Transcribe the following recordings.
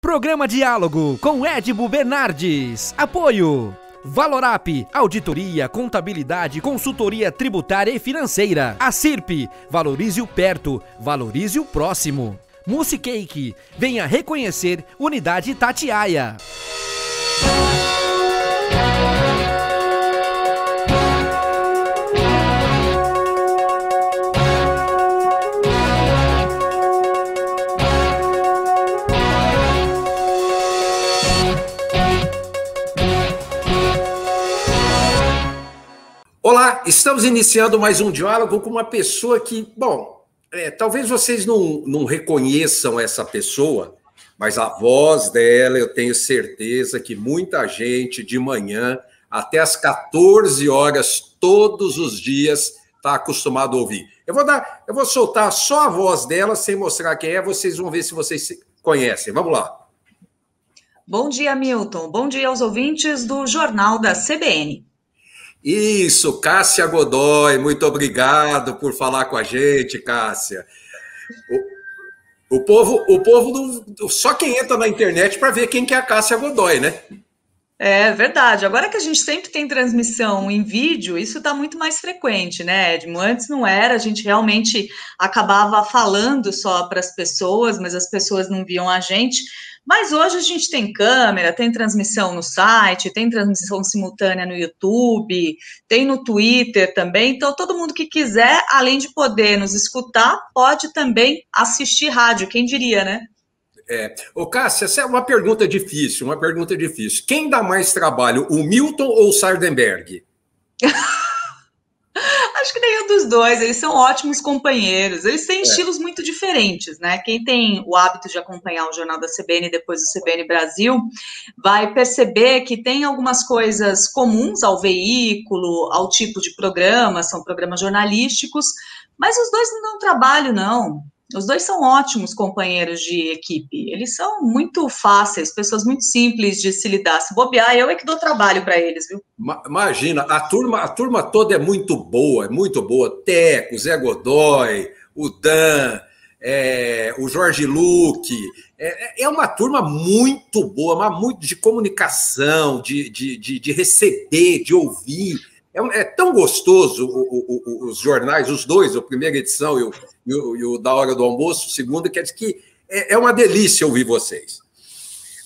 Programa Diálogo com Edibo Bernardes. Apoio Valorap, auditoria, contabilidade, consultoria tributária e financeira. Acirp, valorize o perto, valorize o próximo. Musicake, venha reconhecer Unidade Itatiaia. Olá, estamos iniciando mais um diálogo com uma pessoa que, talvez vocês não reconheçam essa pessoa, mas a voz dela eu tenho certeza que muita gente de manhã até às 14 horas, todos os dias, está acostumado a ouvir. Eu vou soltar só a voz dela, sem mostrar quem é, vocês vão ver se vocês conhecem. Vamos lá. Bom dia, Milton. Bom dia aos ouvintes do Jornal da CBN. Isso, Cássia Godoy, muito obrigado por falar com a gente, Cássia. O povo só quem entra na internet para ver quem que é a Cássia Godoy, né? É verdade. Agora que a gente sempre tem transmissão em vídeo, isso está muito mais frequente, né, Edmo? Antes não era, a gente realmente acabava falando só para as pessoas, mas as pessoas não viam a gente. Mas hoje a gente tem câmera, tem transmissão no site, tem transmissão simultânea no YouTube, tem no Twitter também. Então, todo mundo que quiser, além de poder nos escutar, pode também assistir rádio, quem diria, né? Ô, Cássia, essa é uma pergunta difícil. Quem dá mais trabalho, o Milton ou o Sardenberg? Acho que nenhum dos dois, eles são ótimos companheiros, eles têm estilos muito diferentes, né? Quem tem o hábito de acompanhar o Jornal da CBN e depois o CBN Brasil, vai perceber que tem algumas coisas comuns ao veículo, ao tipo de programa, são programas jornalísticos, mas os dois não dão trabalho, não. Os dois são ótimos companheiros de equipe, eles são muito fáceis, pessoas muito simples de se lidar. Se bobear, eu é que dou trabalho para eles, viu? Imagina, a turma toda é muito boa. Teco, Zé Godoy, o Dan, o Jorge Luque. É uma turma muito boa, mas muito de comunicação, de receber, de ouvir. É tão gostoso os jornais, os dois, a primeira edição e o da hora do almoço, o segundo, quer dizer que é uma delícia ouvir vocês.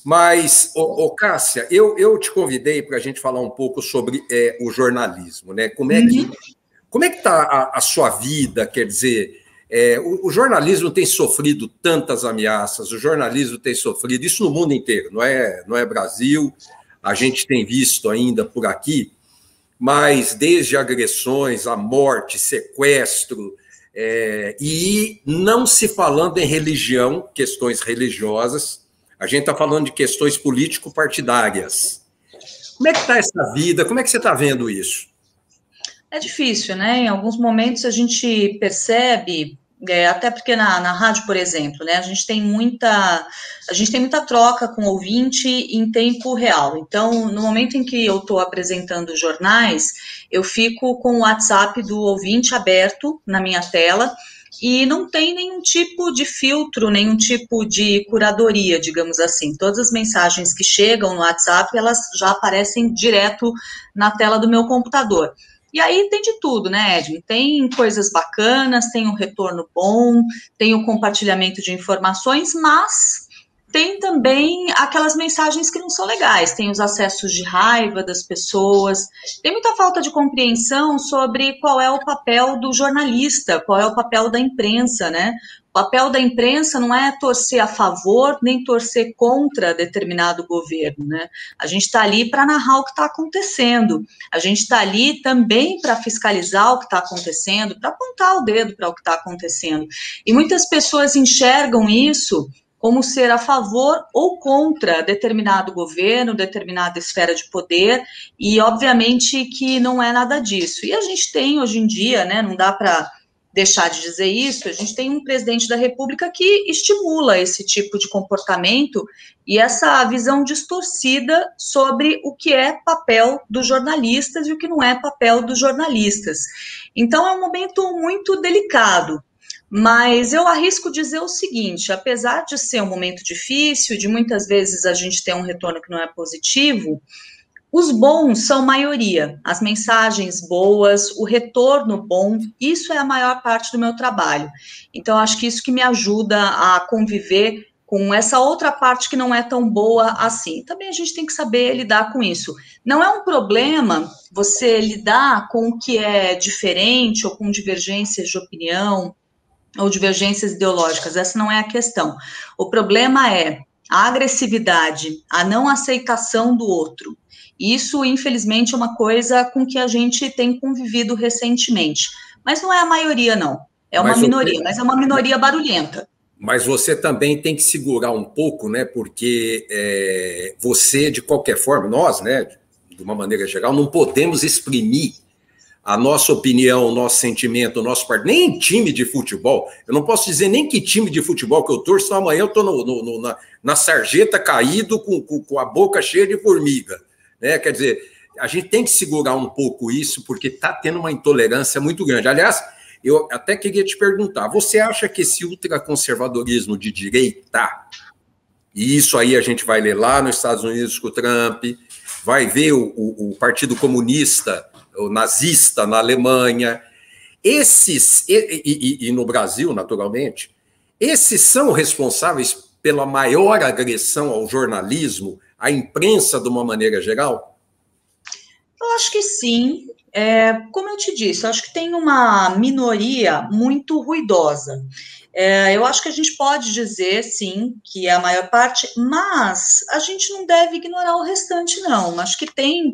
Mas, Cássia, eu te convidei para a gente falar um pouco sobre o jornalismo, né? Como é que está a sua vida? Quer dizer, o jornalismo tem sofrido tantas ameaças, o jornalismo tem sofrido, isso no mundo inteiro, não é Brasil, a gente tem visto ainda por aqui, mas desde agressões, a morte, sequestro, e não se falando em religião, questões religiosas, a gente está falando de questões político-partidárias. Como é que está essa vida? Como é que você está vendo isso? É difícil, né? Em alguns momentos a gente percebe, até porque na rádio, por exemplo, né, a gente tem muita troca com o ouvinte em tempo real. Então, no momento em que eu estou apresentando jornais, eu fico com o WhatsApp do ouvinte aberto na minha tela, e não tem nenhum tipo de filtro, nenhum tipo de curadoria, digamos assim. Todas as mensagens que chegam no WhatsApp, elas já aparecem direto na tela do meu computador. E aí tem de tudo, né, Edmo? Tem coisas bacanas, tem um retorno bom, tem o compartilhamento de informações, mas tem também aquelas mensagens que não são legais, tem os acessos de raiva das pessoas, tem muita falta de compreensão sobre qual é o papel do jornalista, qual é o papel da imprensa, né? O papel da imprensa não é torcer a favor nem torcer contra determinado governo, né? A gente está ali para narrar o que está acontecendo, a gente está ali também para fiscalizar o que está acontecendo, para apontar o dedo para o que está acontecendo. E muitas pessoas enxergam isso como ser a favor ou contra determinado governo, determinada esfera de poder, e obviamente que não é nada disso. E a gente tem hoje em dia, né, não dá para deixar de dizer isso, a gente tem um presidente da República que estimula esse tipo de comportamento e essa visão distorcida sobre o que é papel dos jornalistas e o que não é papel dos jornalistas. Então é um momento muito delicado. Mas eu arrisco dizer o seguinte, apesar de ser um momento difícil, de muitas vezes a gente ter um retorno que não é positivo, os bons são maioria, as mensagens boas, o retorno bom, isso é a maior parte do meu trabalho. Então, acho que isso que me ajuda a conviver com essa outra parte que não é tão boa assim. Também a gente tem que saber lidar com isso. Não é um problema você lidar com o que é diferente ou com divergências de opinião ou divergências ideológicas, essa não é a questão. O problema é a agressividade, a não aceitação do outro. Isso, infelizmente, é uma coisa com que a gente tem convivido recentemente. Mas não é a maioria, não. É uma minoria, mas é uma minoria barulhenta. Mas você também tem que segurar um pouco, né? Porque você, de qualquer forma, nós, né, de uma maneira geral, não podemos exprimir a nossa opinião, o nosso sentimento, o nosso partido, nem em time de futebol. Eu não posso dizer nem que time de futebol que eu torço, senão amanhã eu estou na sarjeta caído com a boca cheia de formiga. Né? Quer dizer, a gente tem que segurar um pouco isso, porque está tendo uma intolerância muito grande. Aliás, eu até queria te perguntar, você acha que esse ultraconservadorismo de direita, e isso aí a gente vai ler lá nos Estados Unidos com o Trump, vai ver o Partido Comunista, o nazista na Alemanha, esses, e no Brasil, naturalmente, esses são responsáveis pela maior agressão ao jornalismo, à imprensa de uma maneira geral? Eu acho que sim. Como eu te disse, eu acho que tem uma minoria muito ruidosa. Eu acho que a gente pode dizer, sim, que é a maior parte, mas a gente não deve ignorar o restante, não. Acho que tem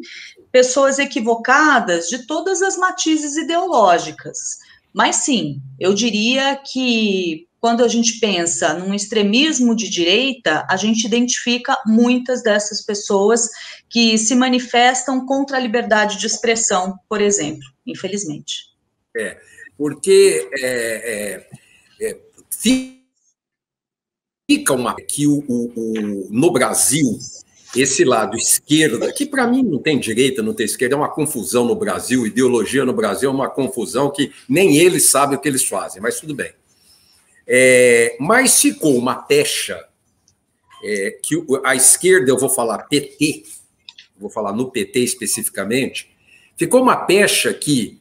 pessoas equivocadas de todas as matizes ideológicas. Mas, sim, eu diria que quando a gente pensa num extremismo de direita, a gente identifica muitas dessas pessoas que se manifestam contra a liberdade de expressão, por exemplo, infelizmente. Porque fica que no Brasil, esse lado esquerda, que para mim não tem direita, não tem esquerda, é uma confusão no Brasil, ideologia no Brasil é uma confusão que nem eles sabem o que eles fazem, mas tudo bem. Mas ficou uma pecha que a esquerda, eu vou falar PT, vou falar no PT especificamente, ficou uma pecha que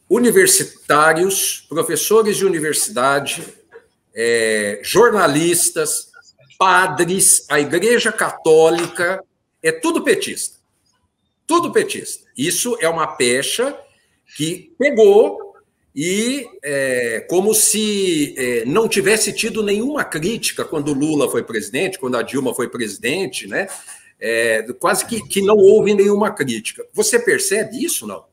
universitários, professores de universidade, jornalistas, padres, a Igreja Católica, é tudo petista. Tudo petista. Isso é uma pecha que pegou e como se não tivesse tido nenhuma crítica quando o Lula foi presidente, quando a Dilma foi presidente, né? Quase que não houve nenhuma crítica. Você percebe isso, não?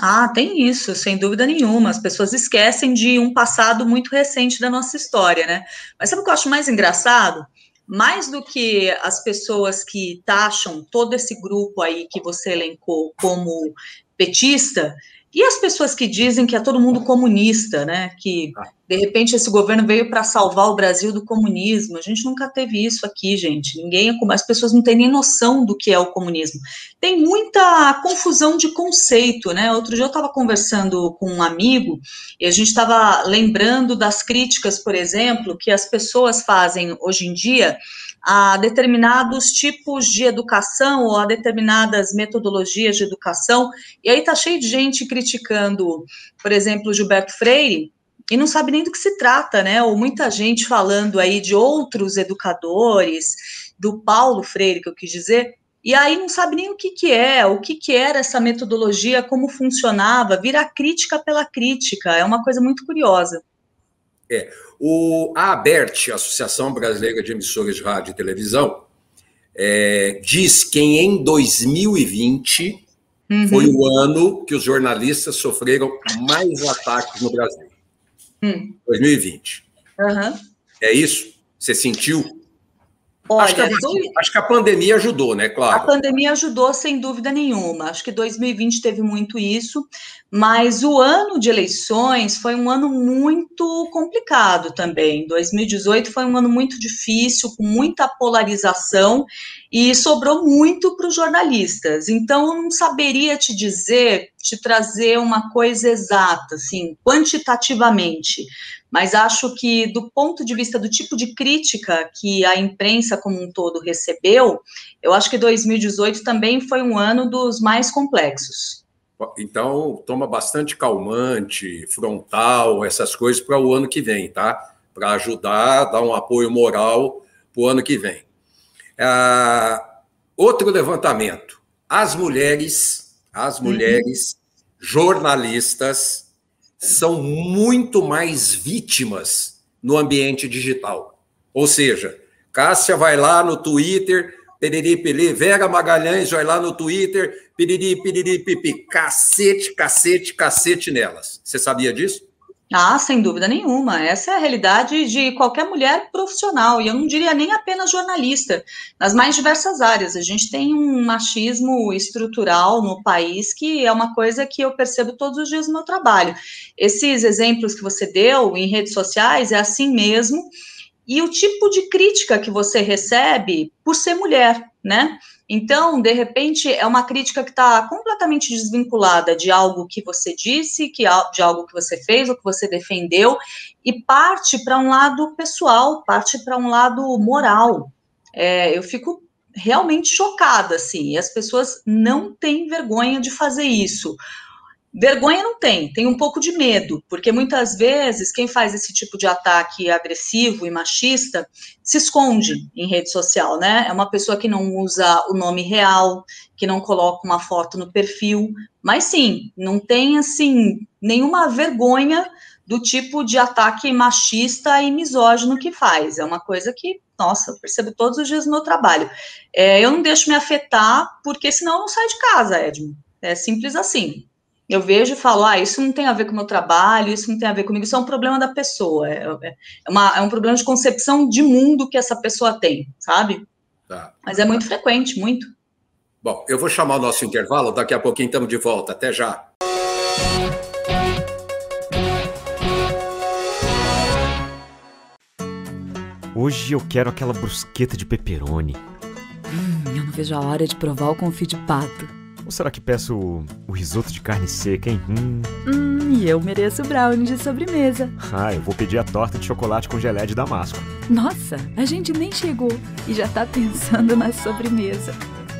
Ah, tem isso, sem dúvida nenhuma. As pessoas esquecem de um passado muito recente da nossa história, né? Mas sabe o que eu acho mais engraçado? Mais do que as pessoas que taxam todo esse grupo aí que você elencou como petista, e as pessoas que dizem que é todo mundo comunista, né? Que, de repente, esse governo veio para salvar o Brasil do comunismo. A gente nunca teve isso aqui, gente. As pessoas não têm nem noção do que é o comunismo. Tem muita confusão de conceito, né? Outro dia eu estava conversando com um amigo e a gente estava lembrando das críticas, por exemplo, que as pessoas fazem hoje em dia a determinados tipos de educação ou a determinadas metodologias de educação, e aí tá cheio de gente criticando, por exemplo, Gilberto Freire, e não sabe nem do que se trata, né, ou muita gente falando aí de outros educadores, do Paulo Freire, que eu quis dizer, e aí não sabe nem o que era essa metodologia, como funcionava, vira crítica pela crítica, é uma coisa muito curiosa. A ABERT, Associação Brasileira de Emissoras de Rádio e Televisão, diz que em 2020 foi o ano que os jornalistas sofreram mais ataques no Brasil. 2020. É isso? Você sentiu? Olha, acho que a pandemia ajudou, né? Claro. A pandemia ajudou, sem dúvida nenhuma. Acho que 2020 teve muito isso, mas o ano de eleições foi um ano muito complicado também. 2018 foi um ano muito difícil, com muita polarização, e sobrou muito para os jornalistas. Então, eu não saberia te dizer te trazer uma coisa exata, assim, quantitativamente, mas acho que do ponto de vista do tipo de crítica que a imprensa como um todo recebeu, eu acho que 2018 também foi um ano dos mais complexos. Então, toma bastante calmante, frontal, essas coisas para o ano que vem, tá? Para ajudar, dar um apoio moral para o ano que vem. Outro levantamento. As mulheres jornalistas são muito mais vítimas no ambiente digital. Ou seja, Cássia vai lá no Twitter, piriri, piriri, Vera Magalhães vai lá no Twitter, piriri, piriri, pipi, cacete, cacete, cacete nelas. Você sabia disso? Ah, sem dúvida nenhuma. Essa é a realidade de qualquer mulher profissional, e eu não diria nem apenas jornalista, nas mais diversas áreas. A gente tem um machismo estrutural no país que é uma coisa que eu percebo todos os dias no meu trabalho. Esses exemplos que você deu em redes sociais é assim mesmo, e o tipo de crítica que você recebe por ser mulher, né? Então, de repente, é uma crítica que está completamente desvinculada de algo que você disse, de algo que você fez ou que você defendeu, e parte para um lado pessoal, parte para um lado moral. Eu fico realmente chocada, assim, e as pessoas não têm vergonha de fazer isso. Vergonha não tem um pouco de medo, porque muitas vezes quem faz esse tipo de ataque agressivo e machista se esconde em rede social, né? É uma pessoa que não usa o nome real, que não coloca uma foto no perfil, mas sim, não tem, assim, nenhuma vergonha do tipo de ataque machista e misógino que faz. É uma coisa que, nossa, eu percebo todos os dias no meu trabalho. Eu não deixo me afetar, porque senão eu não saio de casa, Edmo. É simples assim. Eu vejo e falo, isso não tem a ver com o meu trabalho, isso não tem a ver comigo, isso é um problema da pessoa, é um problema de concepção de mundo que essa pessoa tem, sabe? Tá. Mas é muito frequente, muito. Bom, eu vou chamar o nosso intervalo, daqui a pouquinho estamos de volta, até já. Hoje eu quero aquela brusqueta de pepperoni. Eu não vejo a hora de provar o confit de pato. Ou será que peço o risoto de carne seca, hein? E eu mereço brownie de sobremesa. Eu vou pedir a torta de chocolate com gelé de damasco. Nossa, a gente nem chegou e já tá pensando na sobremesa.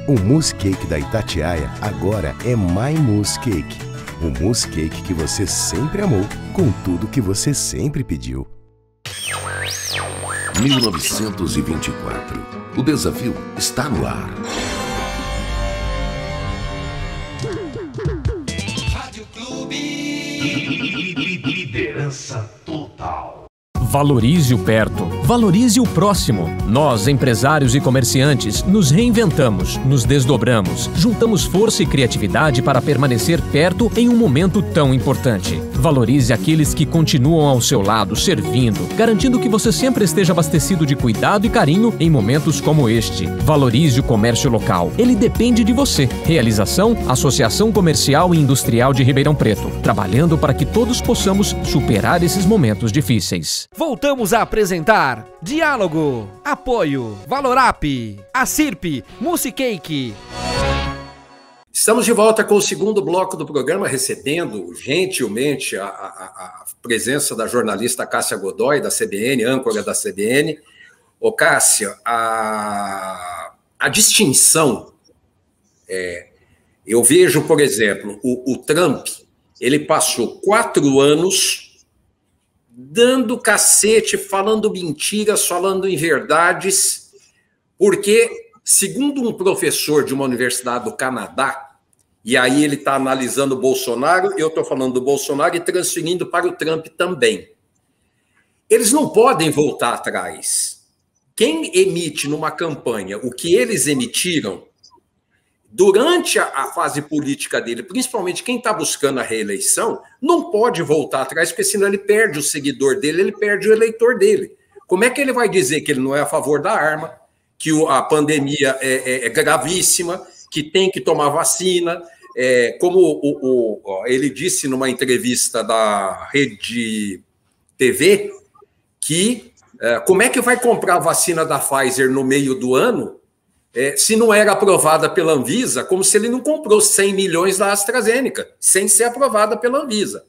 O mousse cake da Itatiaia agora é My Mousse Cake. O mousse cake que você sempre amou, com tudo que você sempre pediu. 1924. O desafio está no ar. Liderança total. Valorize o perto, valorize o próximo. Nós, empresários e comerciantes, nos reinventamos, nos desdobramos, juntamos força e criatividade para permanecer perto em um momento tão importante. Valorize aqueles que continuam ao seu lado, servindo, garantindo que você sempre esteja abastecido de cuidado e carinho em momentos como este. Valorize o comércio local. Ele depende de você. Realização: Associação Comercial e Industrial de Ribeirão Preto, trabalhando para que todos possamos superar esses momentos difíceis. Voltamos a apresentar Diálogo, Apoio, Valorap, Acirp, Mousse Cake. Estamos de volta com o segundo bloco do programa, recebendo gentilmente a presença da jornalista Cássia Godoy, da CBN, âncora da CBN. Ô, Cássia, a distinção, eu vejo, por exemplo, o Trump, ele passou 4 anos dando cacete, falando mentiras, falando inverdades, porque, segundo um professor de uma universidade do Canadá, e aí ele está analisando o Bolsonaro, eu estou falando do Bolsonaro e transferindo para o Trump também. Eles não podem voltar atrás. Quem emite numa campanha o que eles emitiram, durante a fase política dele, principalmente quem está buscando a reeleição, não pode voltar atrás, porque senão ele perde o seguidor dele, ele perde o eleitor dele. Como é que ele vai dizer que ele não é a favor da arma, que a pandemia é gravíssima, que tem que tomar vacina? Como ele disse numa entrevista da Rede TV, que como é que vai comprar a vacina da Pfizer no meio do ano, se não era aprovada pela Anvisa, como se ele não comprou 100 milhões da AstraZeneca, sem ser aprovada pela Anvisa.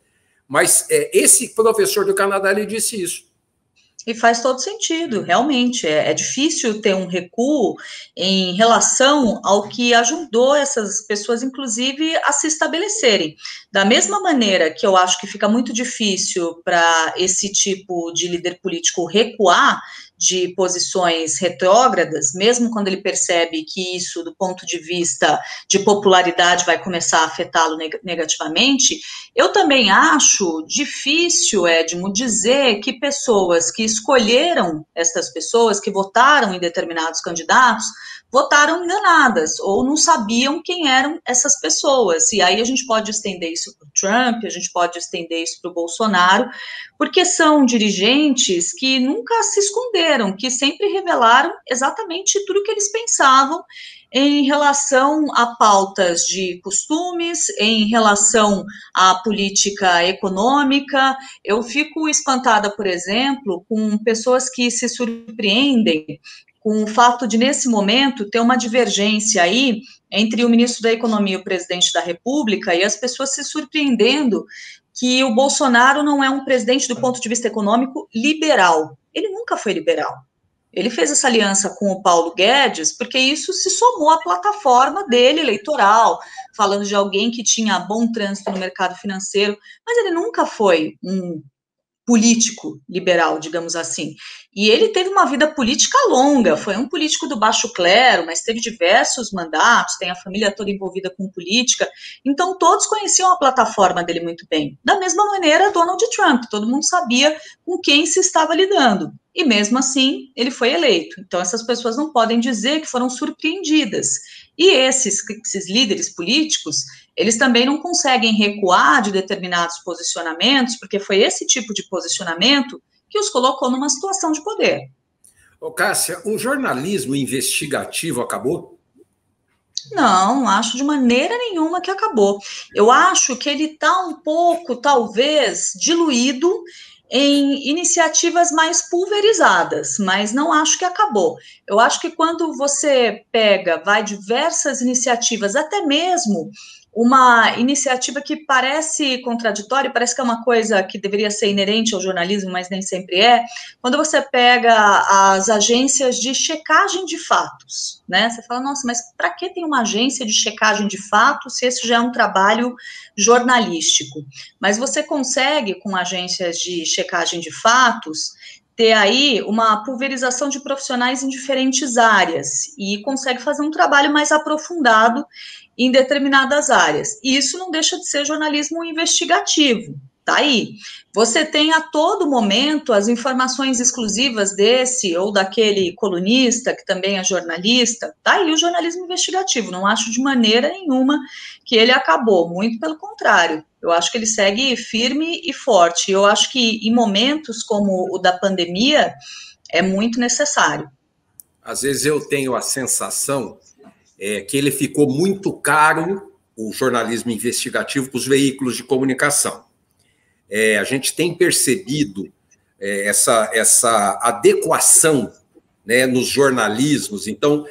Mas esse professor do Canadá, ele disse isso. E faz todo sentido, realmente. É difícil ter um recuo em relação ao que ajudou essas pessoas, inclusive, a se estabelecerem. Da mesma maneira que eu acho que fica muito difícil para esse tipo de líder político recuar de posições retrógradas, mesmo quando ele percebe que isso, do ponto de vista de popularidade, vai começar a afetá-lo negativamente, eu também acho difícil, Edmo, dizer que pessoas que escolheram essas pessoas, que votaram em determinados candidatos, votaram enganadas, ou não sabiam quem eram essas pessoas. E aí a gente pode estender isso para o Trump, a gente pode estender isso para o Bolsonaro, porque são dirigentes que nunca se esconderam, que sempre revelaram exatamente tudo o que eles pensavam em relação a pautas de costumes, em relação à política econômica. Eu fico espantada, por exemplo, com pessoas que se surpreendem com o fato de, nesse momento, ter uma divergência aí entre o ministro da Economia e o presidente da República, e as pessoas se surpreendendo que o Bolsonaro não é um presidente, do ponto de vista econômico, liberal. Ele nunca foi liberal. Ele fez essa aliança com o Paulo Guedes porque isso se somou à plataforma dele eleitoral, falando de alguém que tinha bom trânsito no mercado financeiro, mas ele nunca foi um político liberal, digamos assim. E ele teve uma vida política longa, foi um político do baixo clero, mas teve diversos mandatos, tem a família toda envolvida com política, então todos conheciam a plataforma dele muito bem. Da mesma maneira, Donald Trump, todo mundo sabia com quem se estava lidando. E mesmo assim, ele foi eleito. Então essas pessoas não podem dizer que foram surpreendidas. E esses líderes políticos, eles também não conseguem recuar de determinados posicionamentos, porque foi esse tipo de posicionamento que os colocou numa situação de poder. Ô, Cássia, o jornalismo investigativo acabou? Não, acho de maneira nenhuma que acabou. Eu acho que ele está um pouco, talvez, diluído em iniciativas mais pulverizadas, mas não acho que acabou. Eu acho que quando você vai diversas iniciativas, até mesmo uma iniciativa que parece contraditória, parece que é uma coisa que deveria ser inerente ao jornalismo, mas nem sempre é, quando você pega as agências de checagem de fatos, né? Você fala, nossa, mas para que tem uma agência de checagem de fatos se esse já é um trabalho jornalístico? Mas você consegue, com agências de checagem de fatos, ter aí uma pulverização de profissionais em diferentes áreas e consegue fazer um trabalho mais aprofundado em determinadas áreas. E isso não deixa de ser jornalismo investigativo. Tá aí. Você tem a todo momento as informações exclusivas desse ou daquele colunista, que também é jornalista. Tá aí o jornalismo investigativo. Não acho de maneira nenhuma que ele acabou. Muito pelo contrário. Eu acho que ele segue firme e forte. Eu acho que em momentos como o da pandemia é muito necessário. Às vezes eu tenho a sensação que ele ficou muito caro, o jornalismo investigativo, para os veículos de comunicação. A gente tem percebido essa adequação, né, nos jornalismos. Então,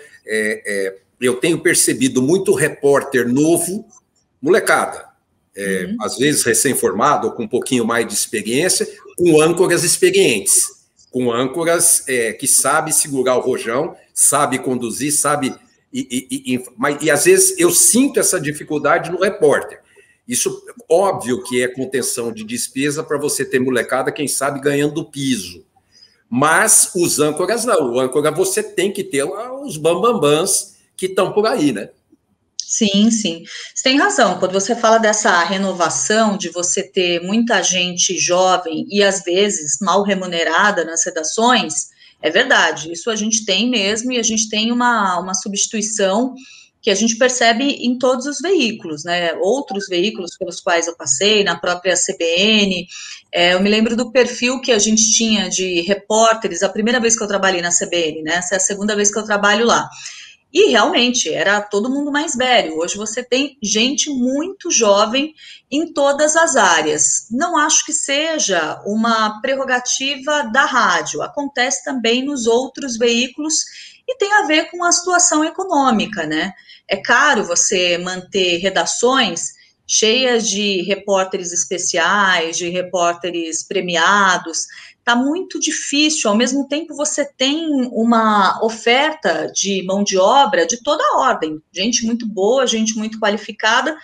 eu tenho percebido muito repórter novo, molecada, às vezes recém-formado, ou com um pouquinho mais de experiência, com âncoras experientes, com âncoras que sabe segurar o rojão, sabe conduzir, sabe... E às vezes eu sinto essa dificuldade no repórter. Isso, óbvio que é contenção de despesa para você ter molecada, quem sabe, ganhando piso. Mas os âncoras não. O âncora você tem que ter os bambambãs que estão por aí, né? Sim, sim. Você tem razão. Quando você fala dessa renovação, de você ter muita gente jovem e, às vezes, mal remunerada nas redações, é verdade. Isso a gente tem mesmo, e a gente tem uma substituição que a gente percebe em todos os veículos, né? Outros veículos pelos quais eu passei, na própria CBN, eu me lembro do perfil que a gente tinha de repórteres, a primeira vez que eu trabalhei na CBN, né? Essa é a segunda vez que eu trabalho lá. E realmente era todo mundo mais velho. Hoje você tem gente muito jovem em todas as áreas. Não acho que seja uma prerrogativa da rádio, acontece também nos outros veículos e tem a ver com a situação econômica, né? É caro você manter redações cheias de repórteres especiais, de repórteres premiados. Está muito difícil, ao mesmo tempo você tem uma oferta de mão de obra de toda a ordem, gente muito boa, gente muito qualificada,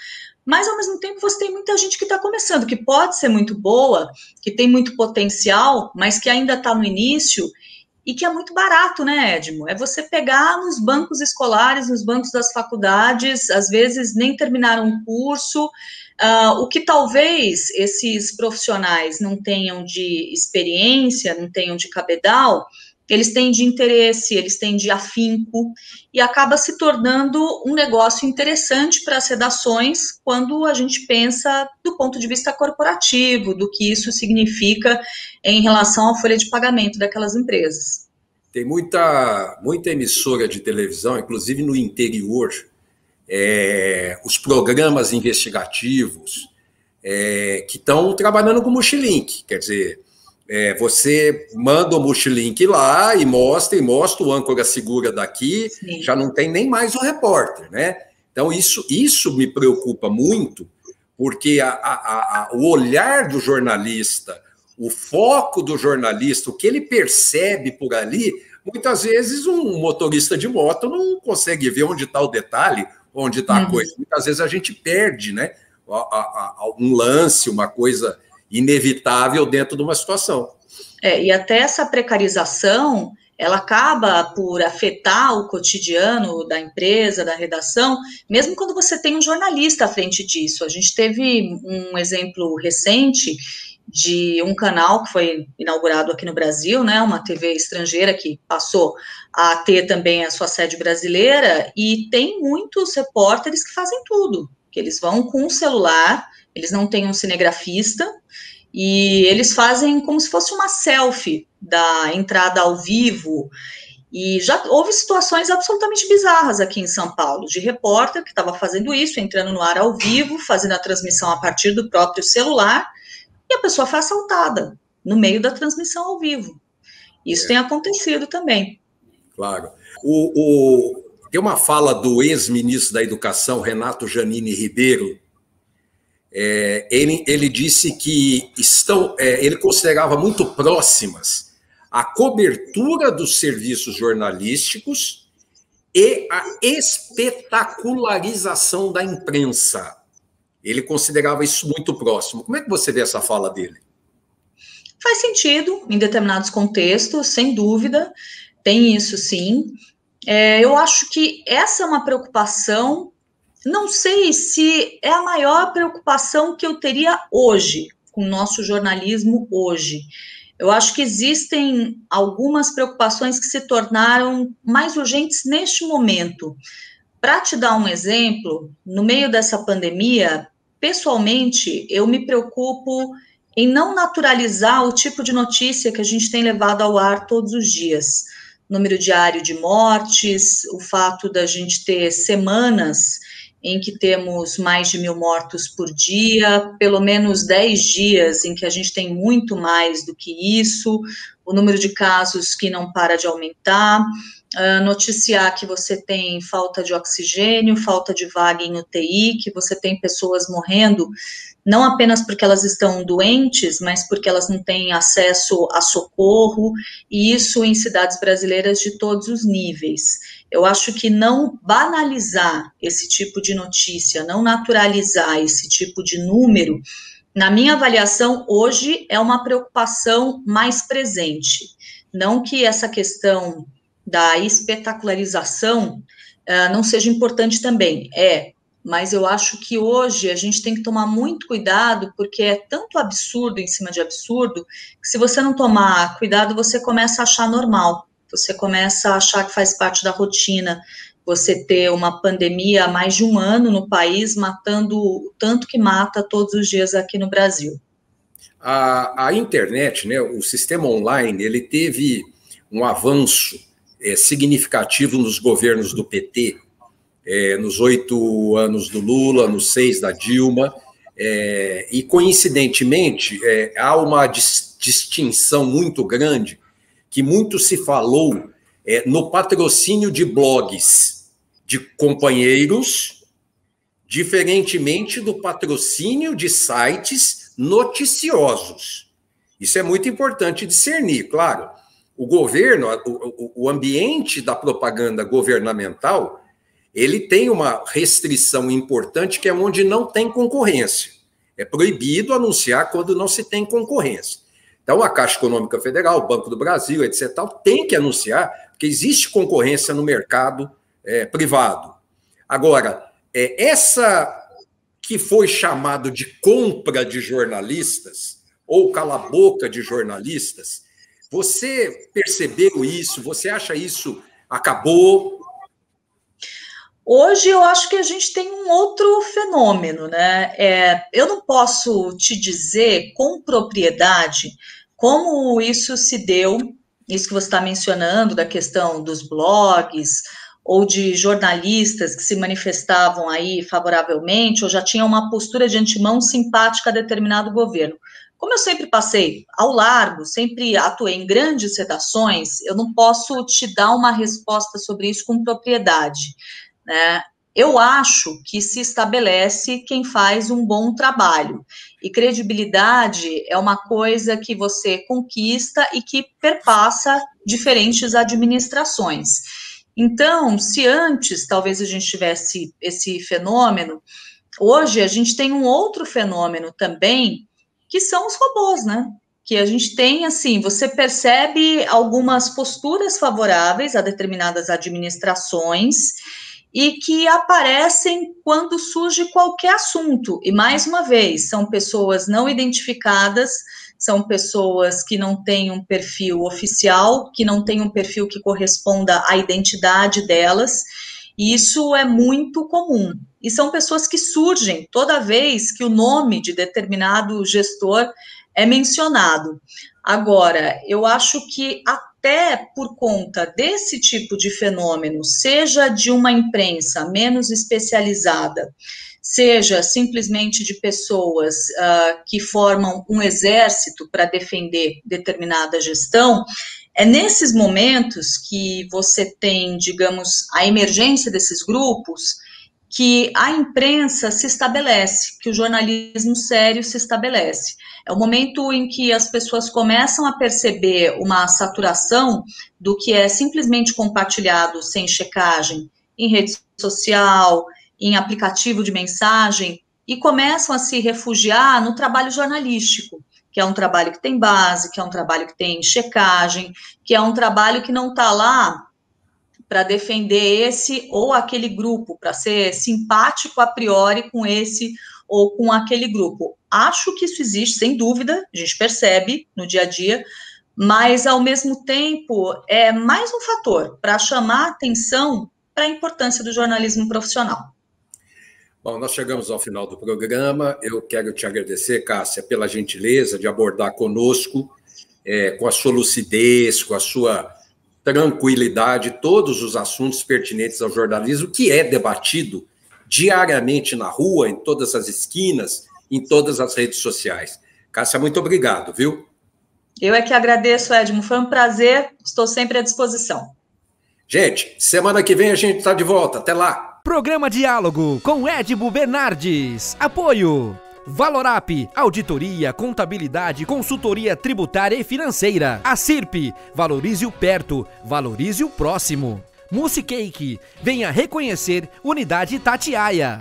mas ao mesmo tempo você tem muita gente que está começando, que pode ser muito boa, que tem muito potencial, mas que ainda está no início e que é muito barato, né, Edmo? É você pegar nos bancos escolares, nos bancos das faculdades, às vezes nem terminaram um curso. O que talvez esses profissionais não tenham de experiência, não tenham de cabedal, eles têm de interesse, eles têm de afinco, e acaba se tornando um negócio interessante para as redações quando a gente pensa do ponto de vista corporativo, do que isso significa em relação à folha de pagamento daquelas empresas. Tem muita emissora de televisão, inclusive no interior, os programas investigativos que estão trabalhando com o Multilink. Quer dizer, você manda o Multilink lá e mostra o âncora segura daqui. Sim. Já não tem nem mais o repórter, né? Então, isso me preocupa muito, porque o olhar do jornalista, o foco do jornalista, o que ele percebe por ali, muitas vezes um motorista de moto não consegue ver onde está o detalhe, onde está a coisa. Muitas vezes a gente perde, né, um lance, uma coisa inevitável dentro de uma situação. E até essa precarização, ela acaba por afetar o cotidiano da empresa, da redação, mesmo quando você tem um jornalista à frente disso. A gente teve um exemplo recente de um canal que foi inaugurado aqui no Brasil, né, uma TV estrangeira que passou a ter também a sua sede brasileira, e tem muitos repórteres que fazem tudo, que eles vão com um celular, eles não têm um cinegrafista, e eles fazem como se fosse uma selfie da entrada ao vivo, e já houve situações absolutamente bizarras aqui em São Paulo, de repórter que estava fazendo isso, entrando no ar ao vivo, fazendo a transmissão a partir do próprio celular, e a pessoa foi assaltada no meio da transmissão ao vivo. Isso tem acontecido também. Claro. Tem uma fala do ex-ministro da Educação, Renato Janine Ribeiro. Ele disse que ele considerava muito próximas a cobertura dos serviços jornalísticos e a espetacularização da imprensa. Ele considerava isso muito próximo. Como é que você vê essa fala dele? Faz sentido, em determinados contextos, sem dúvida, tem isso sim. Eu acho que essa é uma preocupação, não sei se é a maior preocupação que eu teria hoje, com o nosso jornalismo hoje. Eu acho que existem algumas preocupações que se tornaram mais urgentes neste momento. Para te dar um exemplo, no meio dessa pandemia, pessoalmente, eu me preocupo em não naturalizar o tipo de notícia que a gente tem levado ao ar todos os dias. Número diário de mortes, o fato da gente ter semanas em que temos mais de 1.000 mortos por dia, pelo menos 10 dias em que a gente tem muito mais do que isso, o número de casos que não para de aumentar, noticiar que você tem falta de oxigênio, falta de vaga em UTI, que você tem pessoas morrendo, não apenas porque elas estão doentes, mas porque elas não têm acesso a socorro, e isso em cidades brasileiras de todos os níveis. Eu acho que não banalizar esse tipo de notícia, não naturalizar esse tipo de número, na minha avaliação, hoje é uma preocupação mais presente. Não que essa questão da espetacularização não seja importante também, mas eu acho que hoje a gente tem que tomar muito cuidado, porque é tanto absurdo em cima de absurdo, que se você não tomar cuidado, você começa a achar normal, você começa a achar que faz parte da rotina, você ter uma pandemia há mais de um ano no país, matando o tanto que mata todos os dias aqui no Brasil. A internet, né, o sistema online, ele teve um avanço significativo nos governos do PT, nos 8 anos do Lula, nos 6 da Dilma, e, coincidentemente, há uma distinção muito grande que muito se falou no patrocínio de blogs de companheiros, diferentemente do patrocínio de sites noticiosos. Isso é muito importante discernir, claro. O governo, o ambiente da propaganda governamental, ele tem uma restrição importante, que é onde não tem concorrência. É proibido anunciar quando não se tem concorrência. Então, a Caixa Econômica Federal, o Banco do Brasil, etc., tem que anunciar, porque existe concorrência no mercado privado. Agora, essa que foi chamado de compra de jornalistas, ou cala-boca de jornalistas, você percebeu isso? Você acha isso acabou? Hoje eu acho que a gente tem um outro fenômeno, né? Eu não posso te dizer com propriedade como isso se deu, isso que você está mencionando, da questão dos blogs ou de jornalistas que se manifestavam aí favoravelmente ou já tinham uma postura de antemão simpática a determinado governo. Como eu sempre passei ao largo, sempre atuei em grandes redações, eu não posso te dar uma resposta sobre isso com propriedade, né? Eu acho que se estabelece quem faz um bom trabalho. E credibilidade é uma coisa que você conquista e que perpassa diferentes administrações. Então, se antes talvez a gente tivesse esse fenômeno, hoje a gente tem um outro fenômeno também, que são os robôs, né? Que a gente tem, assim, você percebe algumas posturas favoráveis a determinadas administrações e que aparecem quando surge qualquer assunto. E, mais uma vez, são pessoas não identificadas, são pessoas que não têm um perfil oficial, que não têm um perfil que corresponda à identidade delas, e isso é muito comum. E são pessoas que surgem toda vez que o nome de determinado gestor é mencionado. Agora, eu acho que até por conta desse tipo de fenômeno, seja de uma imprensa menos especializada, seja simplesmente de pessoas que formam um exército para defender determinada gestão, é nesses momentos que você tem, digamos, a emergência desses grupos, que a imprensa se estabelece, que o jornalismo sério se estabelece. É o momento em que as pessoas começam a perceber uma saturação do que é simplesmente compartilhado sem checagem em rede social, em aplicativo de mensagem, e começam a se refugiar no trabalho jornalístico, que é um trabalho que tem base, que é um trabalho que tem checagem, que é um trabalho que não está lá para defender esse ou aquele grupo, para ser simpático a priori com esse ou com aquele grupo. Acho que isso existe, sem dúvida, a gente percebe no dia a dia, mas, ao mesmo tempo, é mais um fator para chamar atenção para a importância do jornalismo profissional. Bom, nós chegamos ao final do programa. Eu quero te agradecer, Cássia, pela gentileza de abordar conosco, com a sua lucidez, com a sua tranquilidade, todos os assuntos pertinentes ao jornalismo, que é debatido diariamente na rua, em todas as esquinas, em todas as redes sociais. Cássia, muito obrigado, viu? Eu é que agradeço, Edmo. Foi um prazer, estou sempre à disposição. Gente, semana que vem a gente está de volta. Até lá! Programa Diálogo com Edmo Bernardes. Apoio Valorap, auditoria, contabilidade, consultoria tributária e financeira. A CIRP, valorize o perto, valorize o próximo. Musicake, venha reconhecer Unidade Itatiaia.